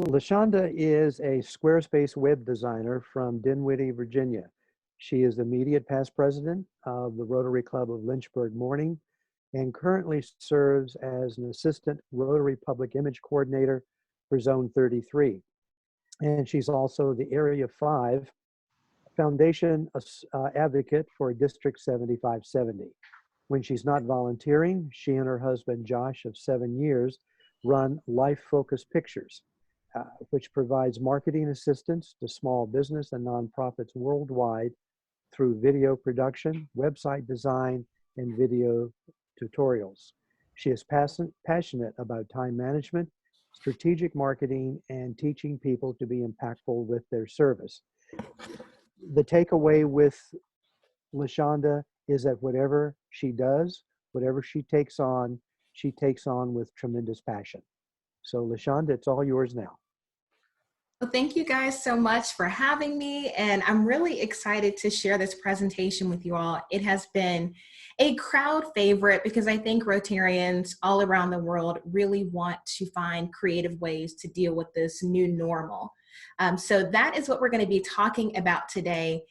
LaShonda is a Squarespace web designer from Dinwiddie, Virginia. She is the immediate past president of the Rotary Club of Lynchburg Morning and currently serves as an assistant Rotary Public Image Coordinator for Zone 33. And she's also the Area 5 Foundation advocate for District 7570. When she's not volunteering, she and her husband, Josh, of 7 years, run Life Focus Pictures, which provides marketing assistance to small business and nonprofits worldwide through video production, website design, and video tutorials. She is passionate about time management, strategic marketing, and teaching people to be impactful with their service. The takeaway with LaShonda is that whatever she does, whatever she takes on with tremendous passion. So LaShonda, it's all yours now. Well, thank you guys so much for having me, and I'm really excited to share this presentation with you all. It has been a crowd favorite because I think Rotarians all around the world really want to find creative ways to deal with this new normal. So that is what we're going to be talking about today.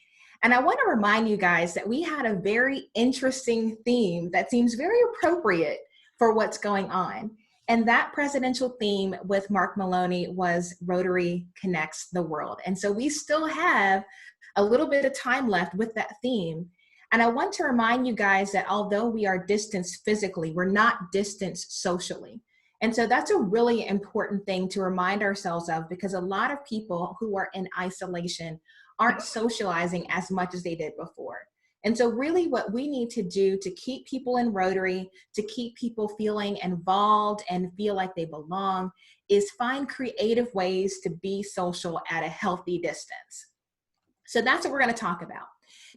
And I want to remind you guys that we had a very interesting theme that seems very appropriate for what's going on. And that presidential theme with Mark Maloney was Rotary Connects the World. And so we still have a little bit of time left with that theme. And I want to remind you guys that although we are distanced physically, we're not distanced socially. And so that's a really important thing to remind ourselves of, because a lot of people who are in isolation aren't socializing as much as they did before. And so really what we need to do to keep people in Rotary, to keep people feeling involved and feel like they belong, is find creative ways to be social at a healthy distance. So that's what we're going to talk about.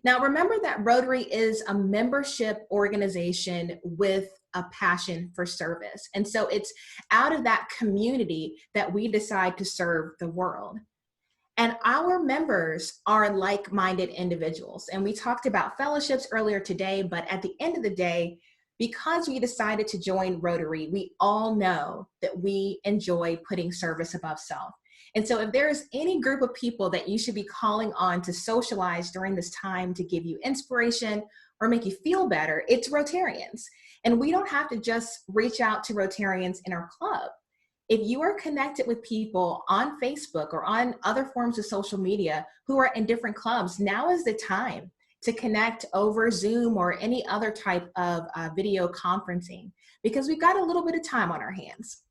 Now, remember that Rotary is a membership organization with a passion for service. And so it's out of that community that we decide to serve the world. And our members are like-minded individuals. And we talked about fellowships earlier today, but at the end of the day, because we decided to join Rotary, we all know that we enjoy putting service above self. And so if there's any group of people that you should be calling on to socialize during this time to give you inspiration or make you feel better, it's Rotarians. And we don't have to just reach out to Rotarians in our club. If you are connected with people on Facebook or on other forms of social media who are in different clubs, now is the time to connect over Zoom or any other type of video conferencing, because we've got a little bit of time on our hands.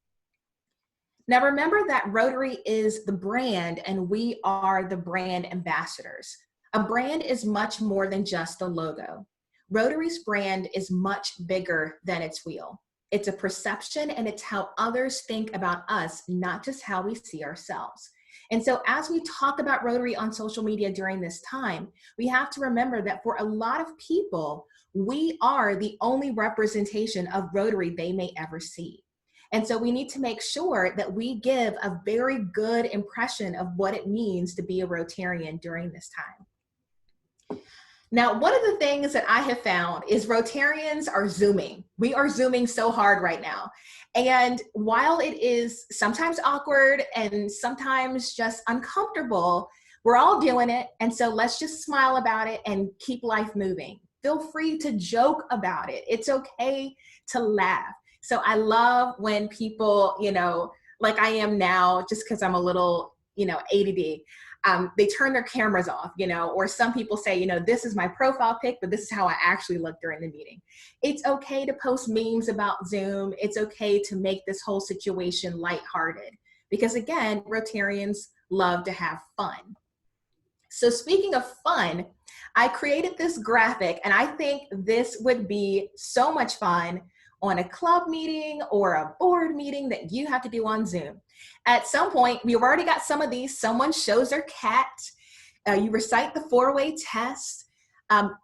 Now remember that Rotary is the brand and we are the brand ambassadors. A brand is much more than just the logo. Rotary's brand is much bigger than its wheel. It's a perception and it's how others think about us, not just how we see ourselves. And so as we talk about Rotary on social media during this time, we have to remember that for a lot of people, we are the only representation of Rotary they may ever see. And so we need to make sure that we give a very good impression of what it means to be a Rotarian during this time. Now, one of the things that I have found is Rotarians are Zooming. We are Zooming so hard right now. And while it is sometimes awkward and sometimes just uncomfortable, we're all doing it. And so let's just smile about it and keep life moving. Feel free to joke about it. It's okay to laugh. So I love when people, like I am now, just because I'm a little, ADD, they turn their cameras off, or some people say, this is my profile pic, but this is how I actually look during the meeting. It's okay to post memes about Zoom. It's okay to make this whole situation lighthearted because again, Rotarians love to have fun. So speaking of fun, I created this graphic and I think this would be so much fun on a club meeting or a board meeting that you have to do on Zoom. At some point, we've already got some of these. Someone shows their cat. You recite the 4-way test.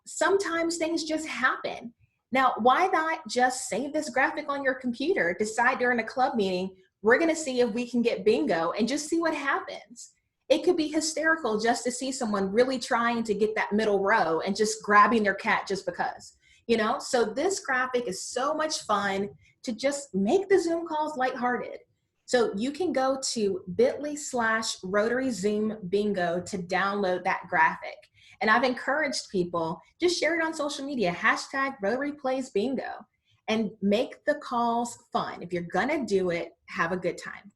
Sometimes things just happen. Now, why not just save this graphic on your computer, decide during a club meeting, we're gonna see if we can get bingo and just see what happens. It could be hysterical just to see someone really trying to get that middle row and just grabbing their cat just because. So this graphic is so much fun to just make the Zoom calls lighthearted. So you can go to bit.ly/Rotary Zoom Bingo to download that graphic. And I've encouraged people, just share it on social media, #Rotary Plays Bingo, and make the calls fun. If you're gonna do it, have a good time.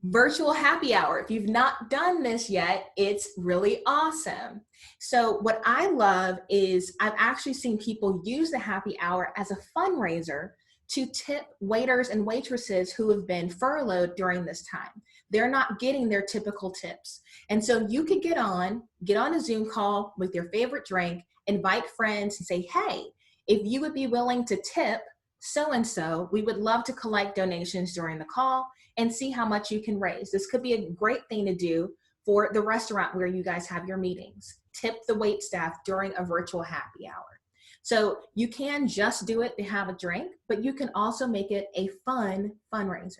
Virtual happy hour. If you've not done this yet, it's really awesome. So what I love is I've actually seen people use the happy hour as a fundraiser to tip waiters and waitresses who have been furloughed during this time. They're not getting their typical tips. And so you could get on a Zoom call with your favorite drink, invite friends and say, hey, if you would be willing to tip so-and-so, we would love to collect donations during the call and see how much you can raise. This could be a great thing to do for the restaurant where you guys have your meetings. Tip the wait staff during a virtual happy hour. So you can just do it to have a drink, but you can also make it a fun fundraiser.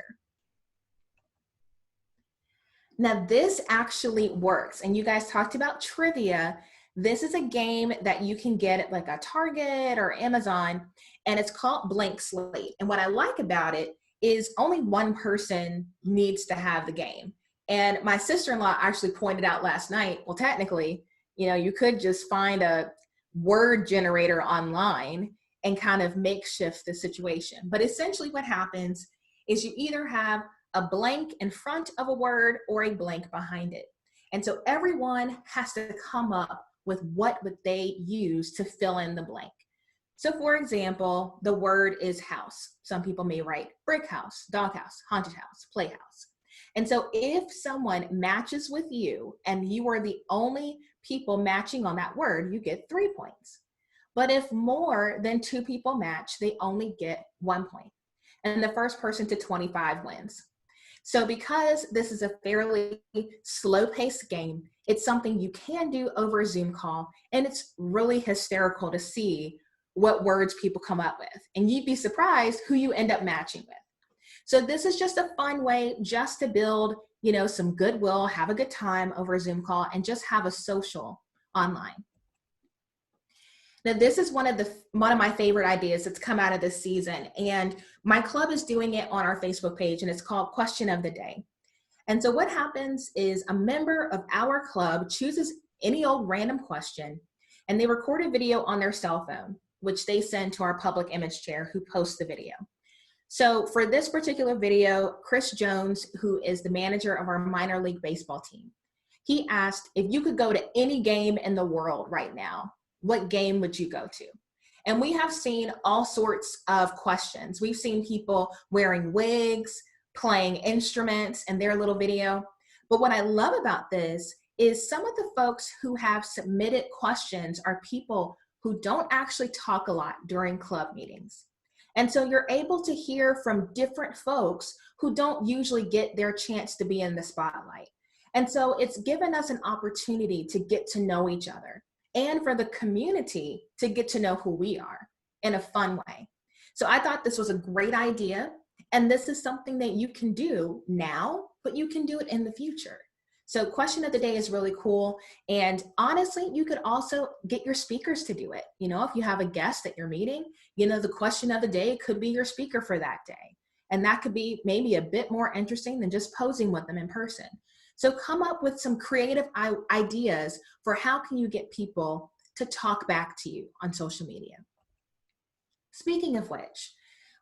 Now this actually works, and you guys talked about trivia. This is a game that you can get at like a Target or Amazon, and it's called Blank Slate. And what I like about it is only one person needs to have the game. And my sister-in-law actually pointed out last night, well, technically, you could just find a word generator online and kind of makeshift the situation. But essentially what happens is you either have a blank in front of a word or a blank behind it. And so everyone has to come up with what would they use to fill in the blank. So for example, the word is house. Some people may write brick house, dog house, haunted house, playhouse. And so if someone matches with you and you are the only people matching on that word, you get 3 points. But if more than 2 people match, they only get 1 point. And the first person to 25 wins. So because this is a fairly slow-paced game, it's something you can do over a Zoom call, and it's really hysterical to see what words people come up with. And you'd be surprised who you end up matching with. So this is just a fun way just to build, some goodwill, have a good time over a Zoom call, and just have a social online. Now, this is one of my favorite ideas that's come out of this season, and my club is doing it on our Facebook page, and it's called Question of the Day. And so what happens is a member of our club chooses any old random question, and they record a video on their cell phone, which they send to our public image chair who posts the video. So for this particular video, Chris Jones, who is the manager of our minor league baseball team, he asked, if you could go to any game in the world right now, what game would you go to? And we have seen all sorts of questions. We've seen people wearing wigs, playing instruments in their little video. But what I love about this is some of the folks who have submitted questions are people who don't actually talk a lot during club meetings. And so you're able to hear from different folks who don't usually get their chance to be in the spotlight. And so it's given us an opportunity to get to know each other, and for the community to get to know who we are in a fun way. So I thought this was a great idea, and this is something that you can do now, but you can do it in the future. So question of the day is really cool, and honestly, you could also get your speakers to do it. If you have a guest at your meeting, the question of the day could be your speaker for that day, and that could be maybe a bit more interesting than just posing with them in person. So come up with some creative ideas for how can you get people to talk back to you on social media. Speaking of which,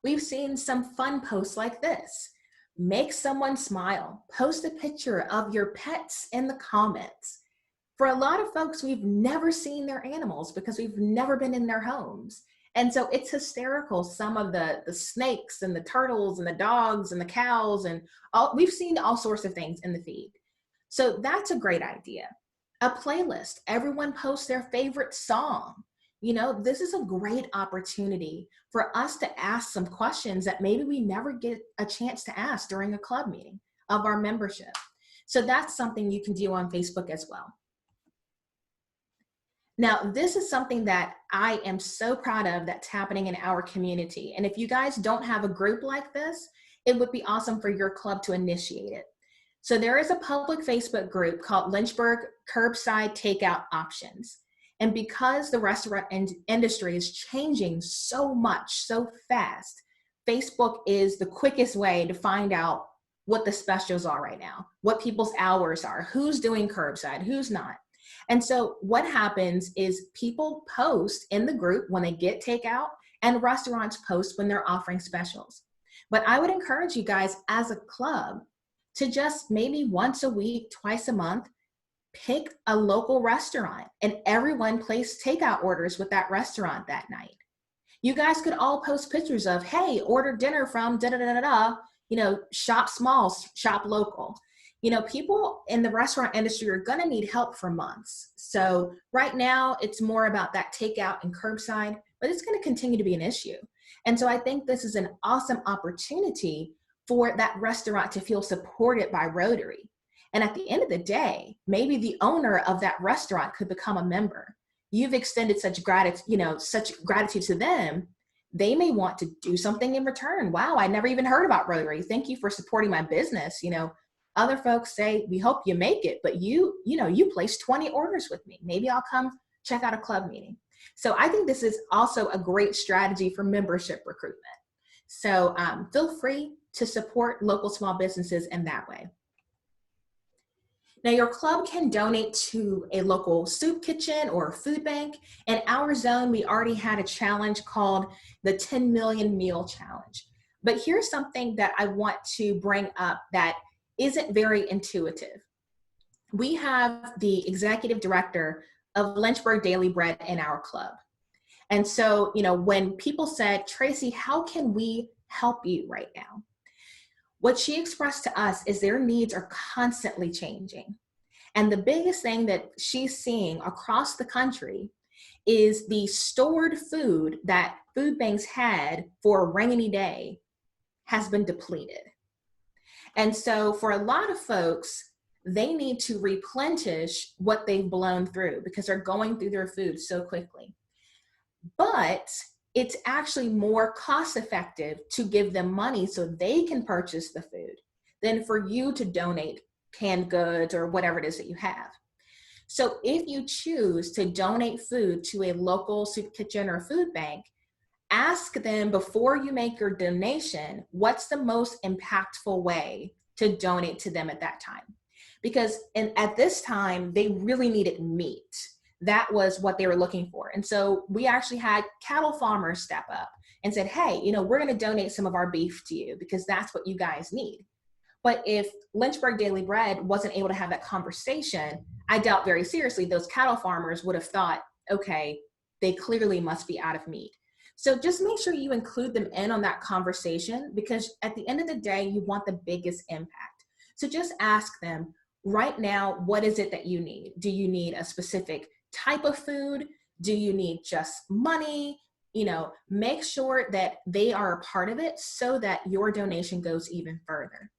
we've seen some fun posts like this. Make someone smile. Post a picture of your pets in the comments. For a lot of folks, we've never seen their animals because we've never been in their homes. And so it's hysterical. Some of the snakes and the turtles and the dogs and the cows and we've seen all sorts of things in the feed. So that's a great idea. A playlist, everyone posts their favorite song. This is a great opportunity for us to ask some questions that maybe we never get a chance to ask during a club meeting of our membership. So that's something you can do on Facebook as well. Now, this is something that I am so proud of that's happening in our community. And if you guys don't have a group like this, it would be awesome for your club to initiate it. So there is a public Facebook group called Lynchburg Curbside Takeout Options. And because the restaurant industry is changing so much, so fast, Facebook is the quickest way to find out what the specials are right now, what people's hours are, who's doing curbside, who's not. And so what happens is people post in the group when they get takeout, and restaurants post when they're offering specials. But I would encourage you guys as a club to just maybe once a week, twice a month, pick a local restaurant and everyone place takeout orders with that restaurant that night. You guys could all post pictures of, hey, order dinner from da da da da da, shop small, shop local. People in the restaurant industry are going to need help for months. So right now it's more about that takeout and curbside, but it's going to continue to be an issue. And so I think this is an awesome opportunity for that restaurant to feel supported by Rotary. And at the end of the day, maybe the owner of that restaurant could become a member. You've extended such gratitude to them. They may want to do something in return. Wow, I never even heard about Rotary. Thank you for supporting my business. Other folks say, we hope you make it, but you placed 20 orders with me. Maybe I'll come check out a club meeting. So I think this is also a great strategy for membership recruitment. So feel free to support local small businesses in that way. Now, your club can donate to a local soup kitchen or food bank. In our zone, we already had a challenge called the 10 Million Meal Challenge. But here's something that I want to bring up that isn't very intuitive. We have the executive director of Lynchburg Daily Bread in our club. And so, when people said, Tracy, how can we help you right now? What she expressed to us is their needs are constantly changing. And the biggest thing that she's seeing across the country is the stored food that food banks had for a rainy day has been depleted. And so for a lot of folks, they need to replenish what they've blown through because they're going through their food so quickly. But it's actually more cost effective to give them money so they can purchase the food than for you to donate canned goods or whatever it is that you have. So if you choose to donate food to a local soup kitchen or food bank, ask them before you make your donation, what's the most impactful way to donate to them at that time? Because at this time, they really needed meat. That was what they were looking for. And so we actually had cattle farmers step up and said, hey, we're going to donate some of our beef to you because that's what you guys need. But if Lynchburg Daily Bread wasn't able to have that conversation, I doubt very seriously those cattle farmers would have thought, okay, they clearly must be out of meat. So just make sure you include them in on that conversation because at the end of the day, you want the biggest impact. So just ask them right now, what is it that you need? Do you need a specific type of food? Do you need just money? Make sure that they are a part of it so that your donation goes even further.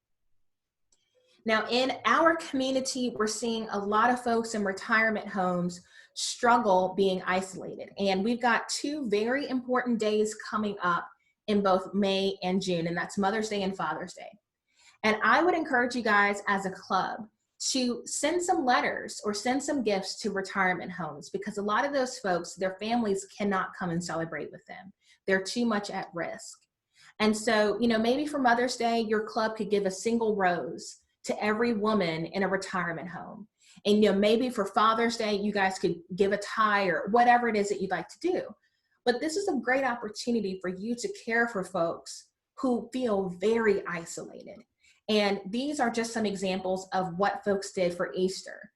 Now, in our community, we're seeing a lot of folks in retirement homes struggle being isolated. And we've got two very important days coming up in both May and June, and that's Mother's Day and Father's Day. And I would encourage you guys as a club to send some letters or send some gifts to retirement homes because a lot of those folks, their families cannot come and celebrate with them. They're too much at risk. And so, maybe for Mother's Day, your club could give a single rose to every woman in a retirement home. And maybe for Father's Day, you guys could give a tie or whatever it is that you'd like to do. But this is a great opportunity for you to care for folks who feel very isolated. And these are just some examples of what folks did for Easter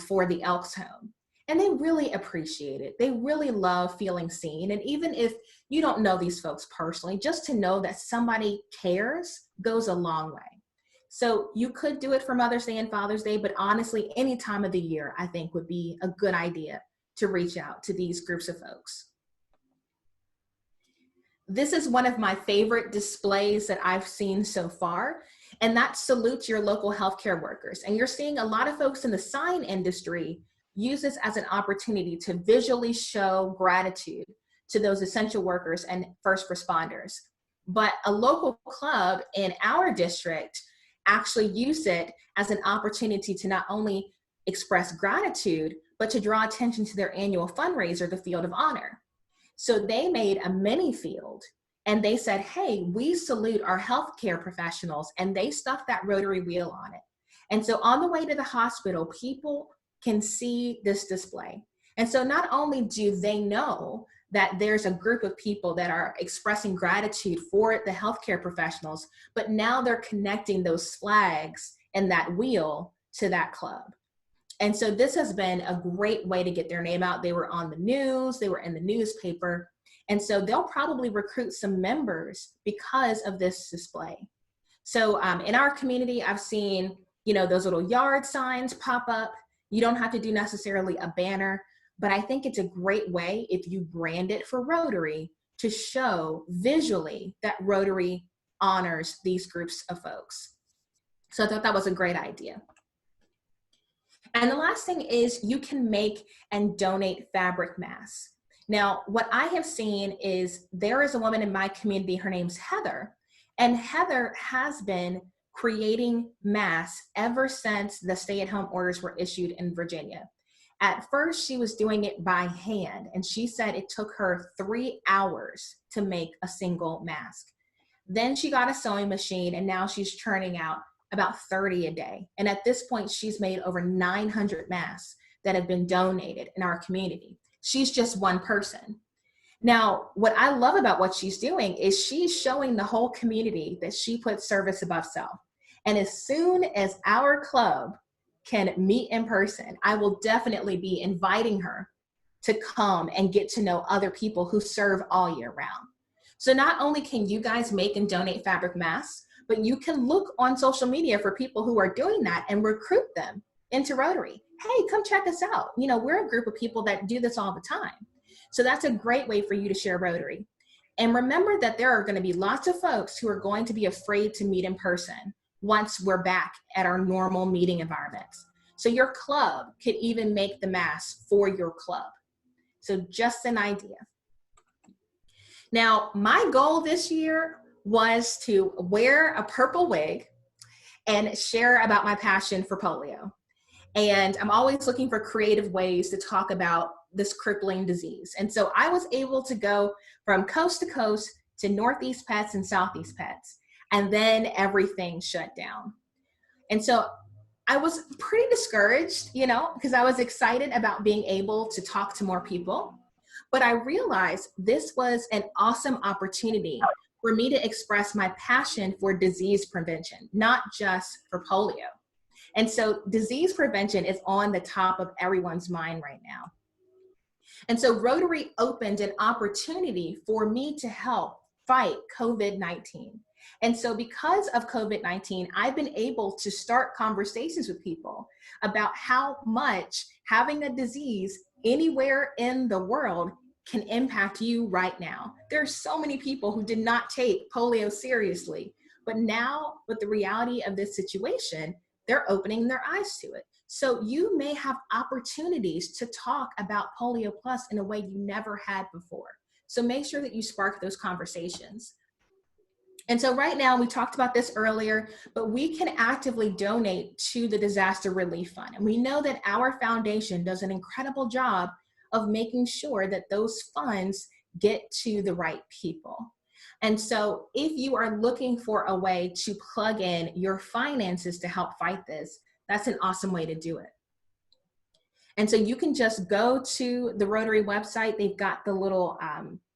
for the Elks Home. And they really appreciate it. They really love feeling seen. And even if you don't know these folks personally, just to know that somebody cares goes a long way. So you could do it for Mother's Day and Father's Day, but honestly, any time of the year, I think would be a good idea to reach out to these groups of folks. This is one of my favorite displays that I've seen so far, and that salutes your local healthcare workers. And you're seeing a lot of folks in the sign industry use this as an opportunity to visually show gratitude to those essential workers and first responders. But a local club in our district actually use it as an opportunity to not only express gratitude, but to draw attention to their annual fundraiser, the Field of Honor. So they made a mini field And they said, hey, we salute our healthcare professionals, and they stuck that rotary wheel on it. And so on the way to the hospital, people can see this display. And so not only do they know that there's a group of people that are expressing gratitude for the healthcare professionals, but now they're connecting those flags and that wheel to that club. And so this has been a great way to get their name out. They were on the news, they were in the newspaper. And so they'll probably recruit some members because of this display. So in our community, I've seen, those little yard signs pop up. You don't have to do necessarily a banner, but I think it's a great way if you brand it for Rotary to show visually that Rotary honors these groups of folks. So I thought that was a great idea. And the last thing is you can make and donate fabric masks. Now, what I have seen is there is a woman in my community, her name's Heather, and Heather has been creating masks ever since the stay-at-home orders were issued in Virginia. At first, she was doing it by hand, and she said it took her 3 hours to make a single mask. Then she got a sewing machine, and now she's churning out about 30 a day. And at this point, she's made over 900 masks that have been donated in our community. She's just one person. Now, what I love about what she's doing is she's showing the whole community that she puts service above self. And as soon as our club can meet in person, I will definitely be inviting her to come and get to know other people who serve all year round. So not only can you guys make and donate fabric masks, but you can look on social media for people who are doing that and recruit them into Rotary. Hey, come check us out. We're a group of people that do this all the time. So that's a great way for you to share Rotary. And remember that there are going to be lots of folks who are going to be afraid to meet in person once we're back at our normal meeting environments. So your club could even make the mask for your club. So just an idea. Now, my goal this year was to wear a purple wig and share about my passion for polio. And I'm always looking for creative ways to talk about this crippling disease. And so I was able to go from coast to coast to Northeast Pets and Southeast Pets, and then everything shut down. And so I was pretty discouraged, because I was excited about being able to talk to more people. But I realized this was an awesome opportunity for me to express my passion for disease prevention, not just for polio. And so disease prevention is on the top of everyone's mind right now. And so Rotary opened an opportunity for me to help fight COVID-19. And so because of COVID-19, I've been able to start conversations with people about how much having a disease anywhere in the world can impact you right now. There are so many people who did not take polio seriously, but now with the reality of this situation, they're opening their eyes to it. So you may have opportunities to talk about Polio Plus in a way you never had before. So make sure that you spark those conversations. And so right now, we talked about this earlier, but we can actively donate to the Disaster Relief Fund. And we know that our foundation does an incredible job of making sure that those funds get to the right people. And so if you are looking for a way to plug in your finances to help fight this, that's an awesome way to do it. And so you can just go to the Rotary website. They've got the little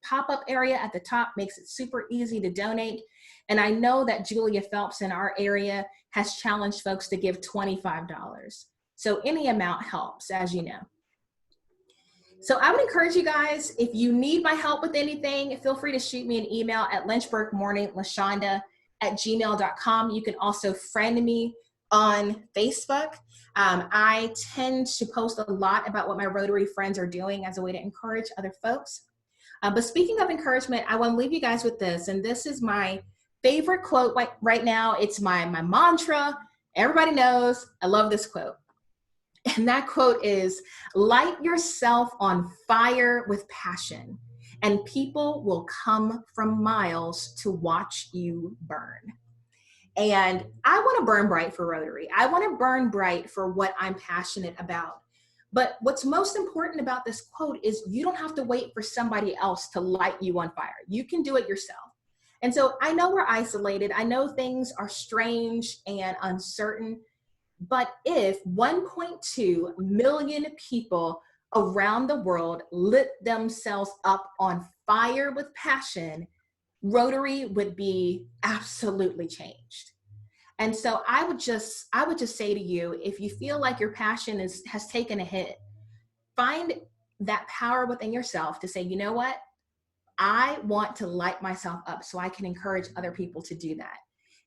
pop-up area at the top, makes it super easy to donate. And I know that Julia Phelps in our area has challenged folks to give $25. So any amount helps, as you know. So I would encourage you guys, if you need my help with anything, feel free to shoot me an email at lynchburgmorninglashonda@gmail.com. You can also friend me on Facebook. I tend to post a lot about what my Rotary friends are doing as a way to encourage other folks. But speaking of encouragement, I want to leave you guys with this. And this is my favorite quote right now. It's my mantra. Everybody knows I love this quote. And that quote is, light yourself on fire with passion, and people will come from miles to watch you burn. And I want to burn bright for Rotary. I want to burn bright for what I'm passionate about. But what's most important about this quote is you don't have to wait for somebody else to light you on fire. You can do it yourself. And so I know we're isolated. I know things are strange and uncertain, but if 1.2 million people around the world lit themselves up on fire with passion, Rotary would be absolutely changed. And so I would just say to you, if you feel like your passion has taken a hit, find that power within yourself to say, you know what? I want to light myself up so I can encourage other people to do that.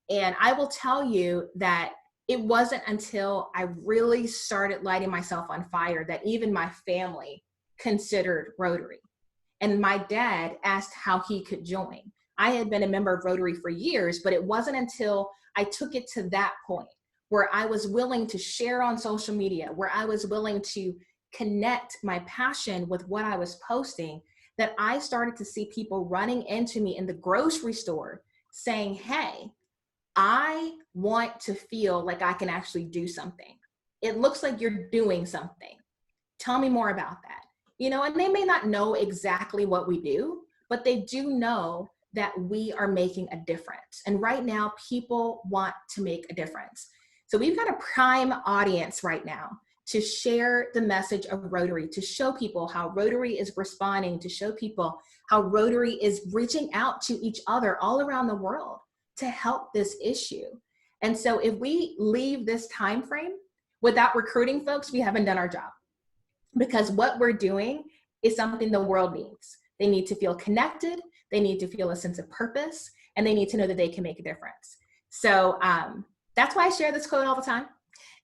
And I will tell you that it wasn't until I really started lighting myself on fire that even my family considered Rotary. And my dad asked how he could join. I had been a member of Rotary for years, but it wasn't until I took it to that point where I was willing to share on social media, where I was willing to connect my passion with what I was posting, that I started to see people running into me in the grocery store saying, hey, I want to feel like I can actually do something. It looks like you're doing something. Tell me more about that. You know, and they may not know exactly what we do, but they do know that we are making a difference. And right now, people want to make a difference. So we've got a prime audience right now to share the message of Rotary, to show people how Rotary is responding, to show people how Rotary is reaching out to each other all around the world to help this issue. And so if we leave this time frame without recruiting folks, we haven't done our job. Because what we're doing is something the world needs. They need to feel connected, they need to feel a sense of purpose, and they need to know that they can make a difference. So that's why I share this quote all the time.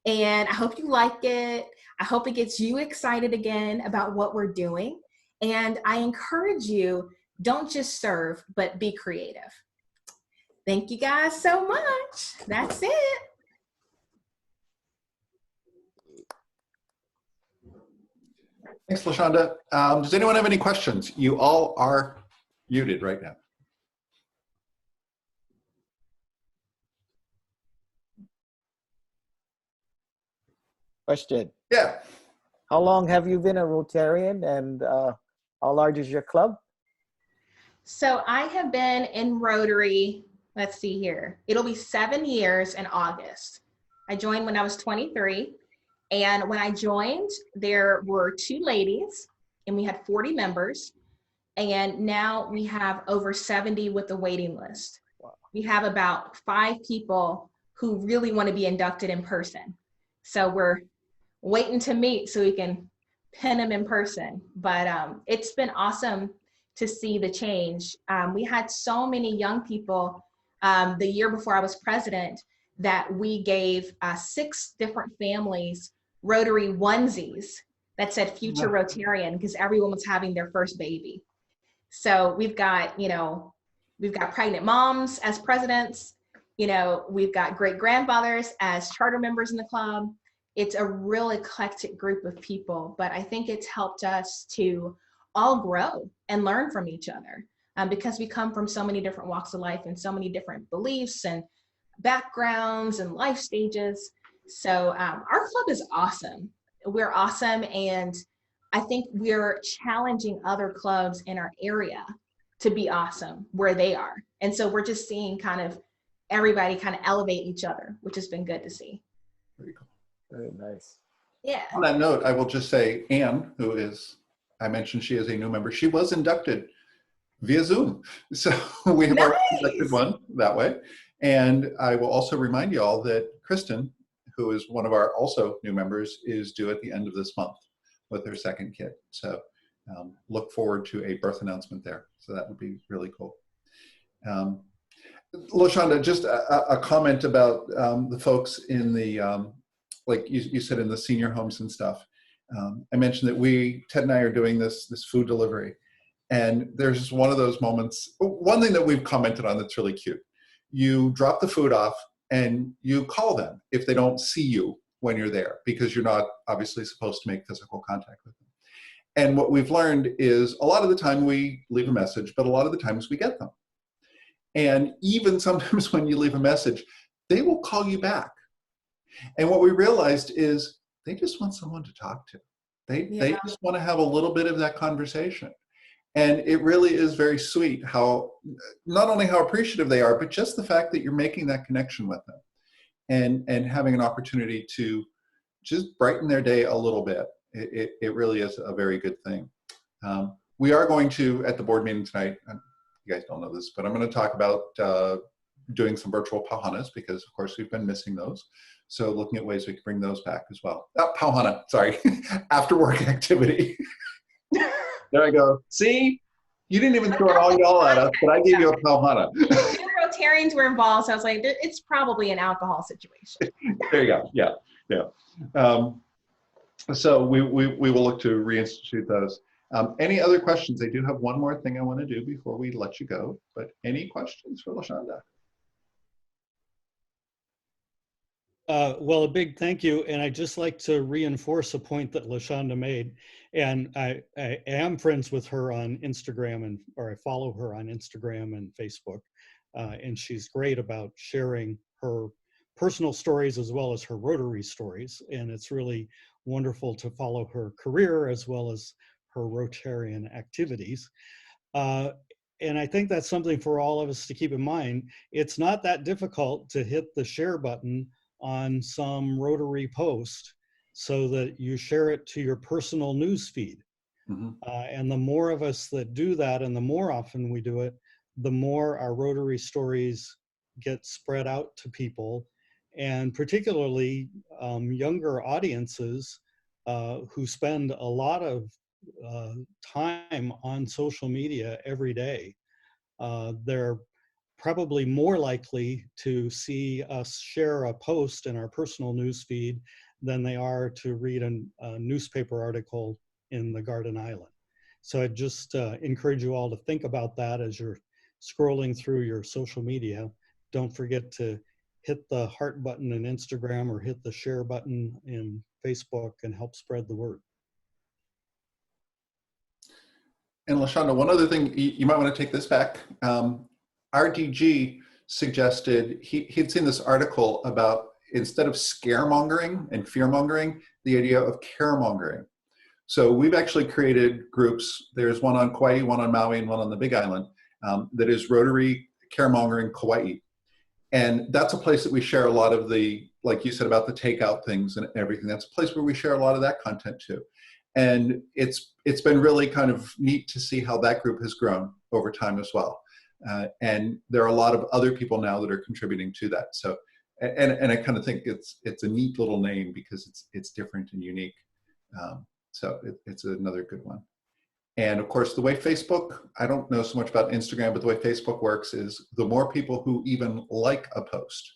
And I hope you like it. I hope it gets you excited again about what we're doing. And I encourage you, don't just serve, but be creative. Thank you guys so much. That's it. Thanks, LaShonda. Does anyone have any questions? You all are muted right now. Question. Yeah. How long have you been a Rotarian, and how large is your club? So I have been in Rotary, let's see here. It'll be 7 years in August. I joined when I was 23. And when I joined, there were 2 ladies and we had 40 members. And now we have over 70 with the waiting list. Wow. We have about 5 people who really want to be inducted in person. So we're waiting to meet so we can pin them in person. But it's been awesome to see the change. We had so many young people the year before I was president that we gave 6 different families Rotary onesies that said future Rotarian, because everyone was having their first baby. So we've got, we've got pregnant moms as presidents, we've got great grandfathers as charter members in the club. It's a real eclectic group of people, but I think it's helped us to all grow and learn from each other because we come from so many different walks of life and so many different beliefs and backgrounds and life stages. So our club is awesome. We're awesome. And I think we're challenging other clubs in our area to be awesome where they are. And so we're just seeing kind of everybody kind of elevate each other, which has been good to see. Very cool. Very nice. Yeah. On that note, I will just say Anne, who is, I mentioned she is a new member, she was inducted via Zoom. So we have already inducted one that way. And I will also remind you all that Kristen, who is one of our also new members, is due at the end of this month with her second kid. So look forward to a birth announcement there. So that would be really cool. LaShonda, just a comment about the folks in the, like you said, in the senior homes and stuff. I mentioned that Ted and I are doing this food delivery. And there's one of those moments, one thing that we've commented on that's really cute. You drop the food off and you call them if they don't see you when you're there, because you're not obviously supposed to make physical contact with them. And what we've learned is a lot of the time we leave a message, but a lot of the times we get them. And even sometimes when you leave a message, they will call you back. And what we realized is they just want someone to talk to. They just want to have a little bit of that conversation. And it really is very sweet how, not only how appreciative they are, but just the fact that you're making that connection with them and having an opportunity to just brighten their day a little bit. It really is a very good thing. We are going to, at the board meeting tonight, you guys don't know this, but I'm going to talk about doing some virtual pauhanas because, of course, we've been missing those. So looking at ways we can bring those back as well. Pauhana, sorry, after work activity. There I go. See, you didn't even throw it all y'all at us, but I gave you a pauhana. Rotarians were involved, so I was like, it's probably an alcohol situation. There you go. Yeah, yeah. So we will look to reinstitute those. Any other questions? I do have one more thing I want to do before we let you go, but any questions for LaShonda? Well, a big thank you. And I'd just like to reinforce a point that LaShonda made. And I am friends with her on Instagram, or I follow her on Instagram and Facebook. And she's great about sharing her personal stories as well as her Rotary stories. And it's really wonderful to follow her career as well as her Rotarian activities. And I think that's something for all of us to keep in mind. It's not that difficult to hit the share button on some Rotary post so that you share it to your personal news feed. Mm-hmm. And the more of us that do that and the more often we do it, the more our Rotary stories get spread out to people, and particularly younger audiences who spend a lot of time on social media every day. They're probably more likely to see us share a post in our personal news feed than they are to read a newspaper article in the Garden Island. So I just encourage you all to think about that as you're scrolling through your social media. Don't forget to hit the heart button in Instagram or hit the share button in Facebook and help spread the word. And LaShonda, one other thing, you might want to take this back. RDG suggested, he'd seen this article about, instead of scaremongering and fearmongering, the idea of caremongering. So we've actually created groups. There's one on Kauai, one on Maui, and one on the Big Island that is Rotary Caremongering Kauai. And that's a place that we share a lot of the, like you said about the takeout things and everything, that's a place where we share a lot of that content too. And it's been really kind of neat to see how that group has grown over time as well. And there are a lot of other people now that are contributing to that. So, and I kind of think it's a neat little name because it's different and unique. So it's another good one. And of course, the way Facebook, I don't know so much about Instagram, but the way Facebook works is the more people who even like a post,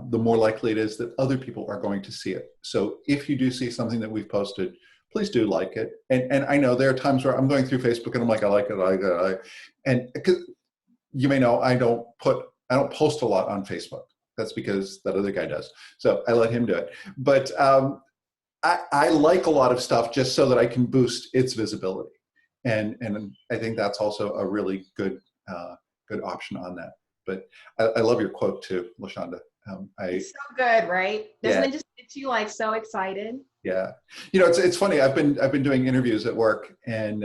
the more likely it is that other people are going to see it. So if you do see something that we've posted, please do like it. And I know there are times where I'm going through Facebook and I'm like, I like it, and because you may know, I don't post a lot on Facebook. That's because that other guy does. So I let him do it. But I like a lot of stuff just so that I can boost its visibility. And I think that's also a really good option on that. But I love your quote too, LaShonda. It's so good, right? Doesn't it just get you like so excited? Yeah. You know, it's funny. I've been doing interviews at work, and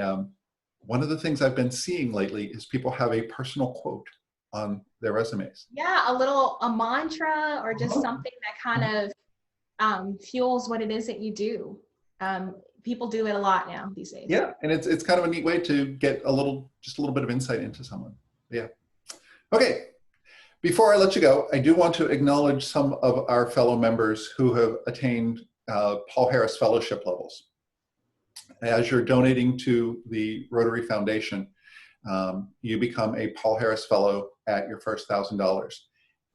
one of the things I've been seeing lately is people have a personal quote on their resumes. Yeah, a mantra or just something that kind of fuels what it is that you do. People do it a lot now these days. Yeah, and it's kind of a neat way to get just a little bit of insight into someone. Yeah. Okay. Before I let you go, I do want to acknowledge some of our fellow members who have attained Paul Harris Fellowship levels. As you're donating to the Rotary Foundation, you become a Paul Harris Fellow at your first $1,000,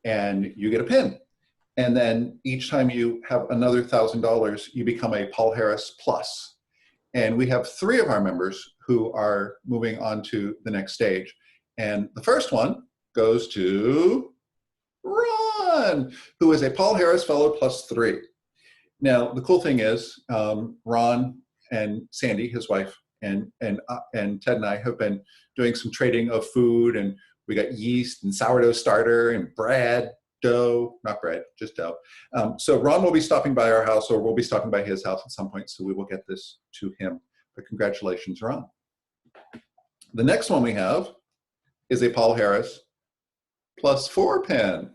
and you get a pin. And then each time you have another $1,000, you become a Paul Harris Plus. And we have 3 of our members who are moving on to the next stage. And the first one goes to Ron, who is a Paul Harris Fellow +3. Now, the cool thing is, Ron and Sandy, his wife, and Ted and I have been doing some trading of food, and we got yeast and sourdough starter and dough, not bread, just dough. So Ron will be stopping by our house, or we'll be stopping by his house at some point, so we will get this to him. But congratulations, Ron. The next one we have is a Paul Harris +4 pen.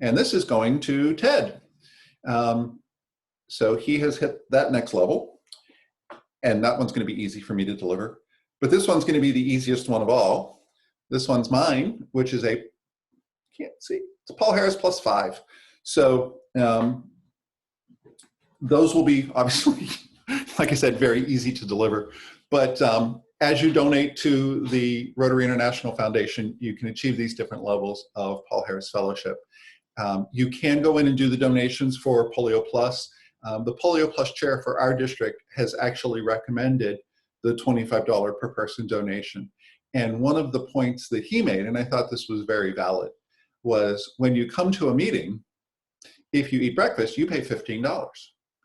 And this is going to Ted. So he has hit that next level. And that one's going to be easy for me to deliver. But this one's going to be the easiest one of all. This one's mine, which is a, can't see, it's a Paul Harris +5. So those will be obviously, like I said, very easy to deliver. But as you donate to the Rotary International Foundation, you can achieve these different levels of Paul Harris Fellowship. You can go in and do the donations for Polio Plus. The Polio Plus chair for our district has actually recommended the $25 per person donation. And one of the points that he made, and I thought this was very valid, was when you come to a meeting, if you eat breakfast, you pay $15.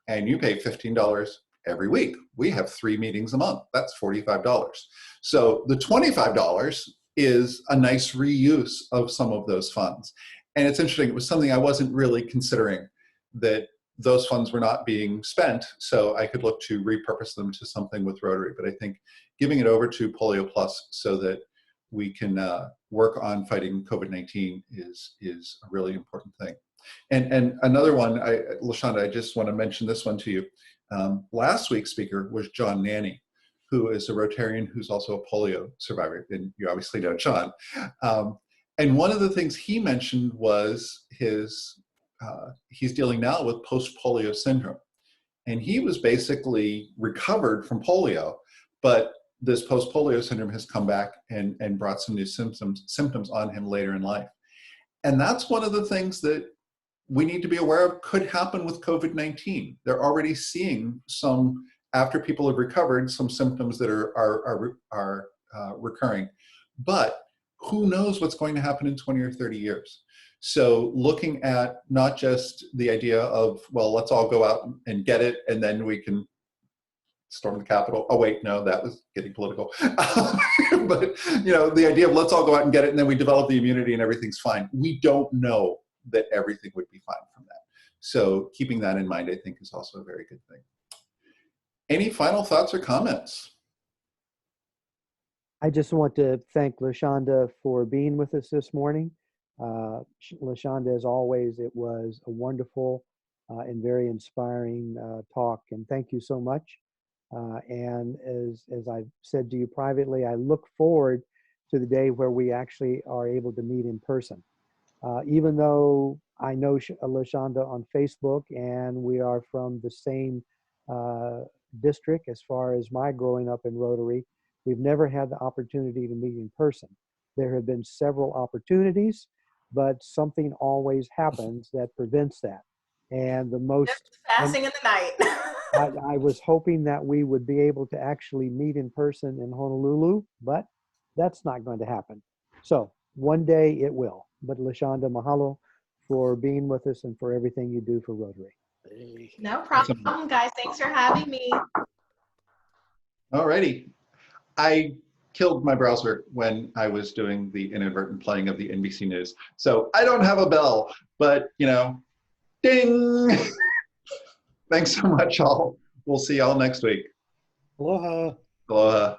And you pay $15 every week. We have 3 meetings a month. That's $45. So the $25 is a nice reuse of some of those funds. And it's interesting, it was something I wasn't really considering, that those funds were not being spent, so I could look to repurpose them to something with Rotary. But I think giving it over to Polio Plus so that we can work on fighting COVID-19 is a really important thing. And another one, LaShonda, I just want to mention this one to you. Last week's speaker was John Nanny, who is a Rotarian who's also a polio survivor, and you obviously know John. And one of the things he mentioned was he's dealing now with post-polio syndrome. And he was basically recovered from polio, but this post-polio syndrome has come back and brought some new symptoms on him later in life. And that's one of the things that we need to be aware of could happen with COVID-19. They're already seeing some, after people have recovered, some symptoms that are recurring. But who knows what's going to happen in 20 or 30 years? So looking at not just the idea of, well, let's all go out and get it, and then we can storm the Capitol. Oh wait, no, that was getting political. But the idea of let's all go out and get it, and then we develop the immunity and everything's fine. We don't know that everything would be fine from that. So keeping that in mind, I think, is also a very good thing. Any final thoughts or comments? I just want to thank LaShonda for being with us this morning. LaShonda, as always, it was a wonderful and very inspiring talk, and thank you so much. And as I've said to you privately, I look forward to the day where we actually are able to meet in person. Even though I know LaShonda on Facebook and we are from the same district as far as my growing up in Rotary, we've never had the opportunity to meet in person. There have been several opportunities, but something always happens that prevents that. And the most passing in the night. I was hoping that we would be able to actually meet in person in Honolulu, but that's not going to happen. So one day it will. But LaShonda, mahalo for being with us and for everything you do for Rotary. No problem, guys. Thanks for having me. All righty. I killed my browser when I was doing the inadvertent playing of the NBC News. So I don't have a bell, but ding. Thanks so much, all. We'll see y'all next week. Aloha. Aloha.